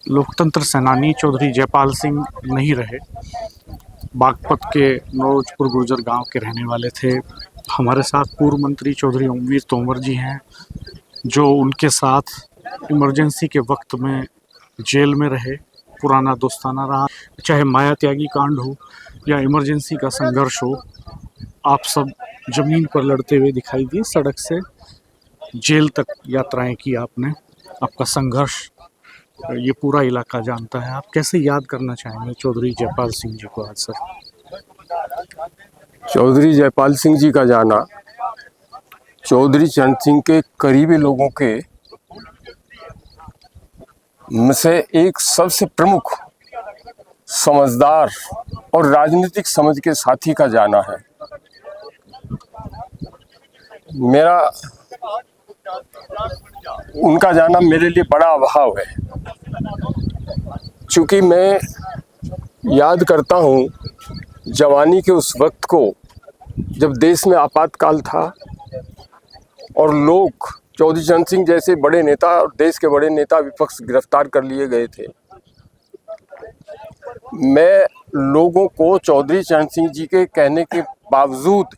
लोकतंत्र सेनानी चौधरी जयपाल सिंह नहीं रहे। बागपत के नौरोजपुर गुर्जर गांव के रहने वाले थे। हमारे साथ पूर्व मंत्री चौधरी ओमवीर तोमर जी हैं, जो उनके साथ इमरजेंसी के वक्त में जेल में रहे। पुराना दोस्ताना रहा, चाहे माया त्यागी कांड हो या इमरजेंसी का संघर्ष हो। आप सब जमीन पर लड़ते हुए दिखाई दिए, सड़क से जेल तक यात्राएं की आपने। आपका संघर्ष ये पूरा इलाका जानता है। आप कैसे याद करना चाहेंगे चौधरी जयपाल सिंह जी को आज सर? चौधरी जयपाल सिंह जी का जाना चौधरी चरण सिंह के करीबी लोगों के में से एक सबसे प्रमुख, समझदार और राजनीतिक समझ के साथी का जाना है। मेरा उनका जाना मेरे लिए बड़ा अभाव है, क्योंकि मैं याद करता हूँ जवानी के उस वक्त को, जब देश में आपातकाल था और लोग चौधरी चरण सिंह जैसे बड़े नेता और देश के बड़े नेता विपक्ष गिरफ्तार कर लिए गए थे। मैं लोगों को चौधरी चरण सिंह जी के कहने के बावजूद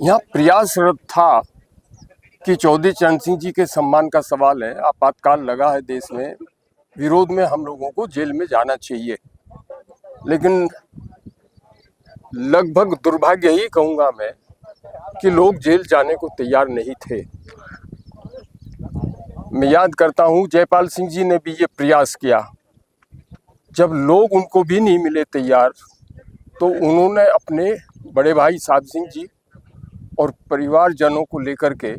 यहाँ प्रयासरत था कि चौधरी चरण सिंह जी के सम्मान का सवाल है, आपातकाल लगा है देश में, विरोध में हम लोगों को जेल में जाना चाहिए। लेकिन लगभग दुर्भाग्य ही कहूँगा मैं कि लोग जेल जाने को तैयार नहीं थे। मैं याद करता हूँ जयपाल सिंह जी ने भी ये प्रयास किया। जब लोग उनको भी नहीं मिले तैयार, तो उन्होंने अपने बड़े भाई साहब सिंह जी और परिवारजनों को लेकर के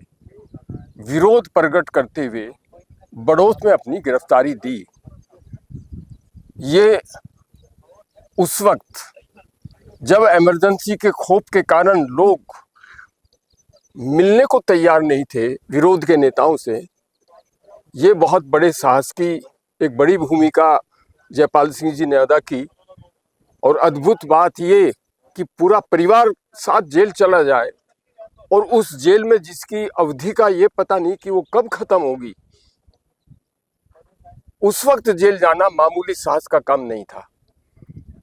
विरोध प्रकट करते हुए बड़ौत में अपनी गिरफ्तारी दी। ये उस वक्त जब इमरजेंसी के खौफ के कारण लोग मिलने को तैयार नहीं थे विरोध के नेताओं से, ये बहुत बड़े साहस की एक बड़ी भूमिका जयपाल सिंह जी ने अदा की। और अद्भुत बात ये कि पूरा परिवार साथ जेल चला जाए, और उस जेल में जिसकी अवधि का ये पता नहीं कि वो कब खत्म होगी, उस वक्त जेल जाना मामूली साहस का काम नहीं था।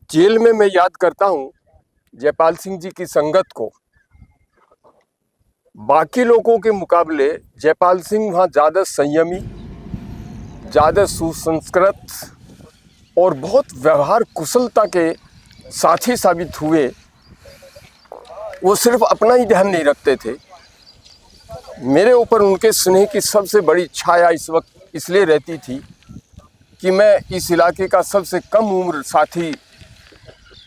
जेल में मैं याद करता हूँ जयपाल सिंह जी की संगत को। बाकी लोगों के मुकाबले जयपाल सिंह वहाँ ज़्यादा संयमी, ज़्यादा सुसंस्कृत और बहुत व्यवहार कुशलता के साथी साबित हुए। वो सिर्फ अपना ही ध्यान नहीं रखते थे, मेरे ऊपर उनके स्नेह की सबसे बड़ी छाया इस वक्त इसलिए रहती थी कि मैं इस इलाके का सबसे कम उम्र साथी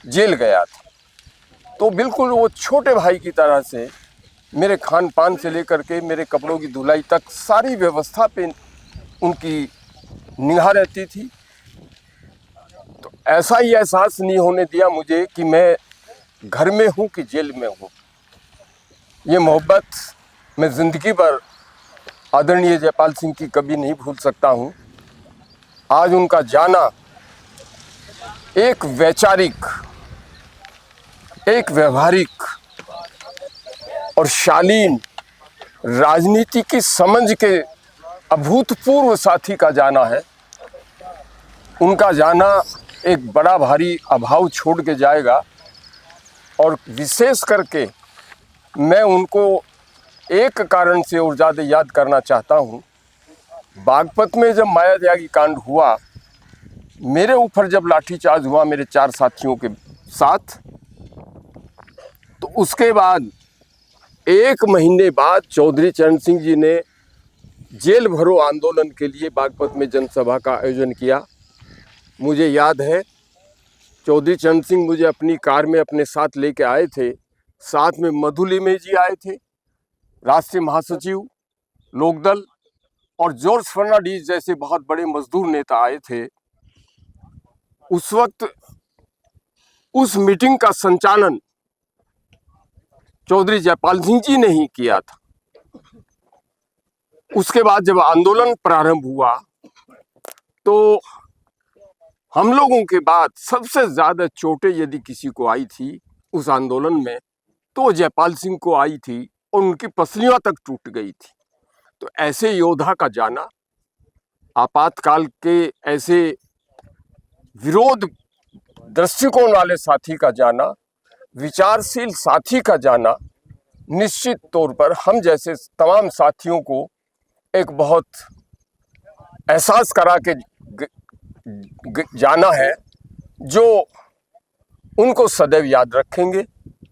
जेल गया था। तो बिल्कुल वो छोटे भाई की तरह से मेरे खान पान से लेकर के मेरे कपड़ों की धुलाई तक सारी व्यवस्था पे उनकी निगाह रहती थी। तो ऐसा ही एहसास नहीं होने दिया मुझे कि मैं घर में हूँ कि जेल में हूँ। ये मोहब्बत मैं ज़िंदगी भर आदरणीय जयपाल सिंह की कभी नहीं भूल सकता हूँ। आज उनका जाना एक वैचारिक, एक व्यवहारिक और शालीन राजनीति की समझ के अभूतपूर्व साथी का जाना है। उनका जाना एक बड़ा भारी अभाव छोड़ के जाएगा। और विशेष करके मैं उनको एक कारण से और ज़्यादा याद करना चाहता हूँ। बागपत में जब माया त्यागी कांड हुआ, मेरे ऊपर जब लाठीचार्ज हुआ मेरे 4 साथियों के साथ, तो उसके बाद 1 महीने बाद चौधरी चरण सिंह जी ने जेल भरो आंदोलन के लिए बागपत में जनसभा का आयोजन किया। मुझे याद है चौधरी चरण सिंह मुझे अपनी कार में अपने साथ लेके आए थे। साथ में मधुलिमे जी आए थे, राष्ट्रीय महासचिव लोकदल, और जॉर्ज फर्नांडीज जैसे बहुत बड़े मजदूर नेता आए थे। उस वक्त उस मीटिंग का संचालन चौधरी जयपाल सिंह जी ने ही किया था। उसके बाद जब आंदोलन प्रारंभ हुआ, तो हम लोगों के बाद सबसे ज्यादा चोटें यदि किसी को आई थी उस आंदोलन में, तो जयपाल सिंह को आई थी और उनकी पसलियां तक टूट गई थी। तो ऐसे योद्धा का जाना आपातकाल के ऐसे विरोध दृष्टिकोण वाले साथी का जाना, विचारशील साथी का जाना निश्चित तौर पर हम जैसे तमाम साथियों को एक बहुत एहसास करा के जाना है, जो उनको सदैव याद रखेंगे।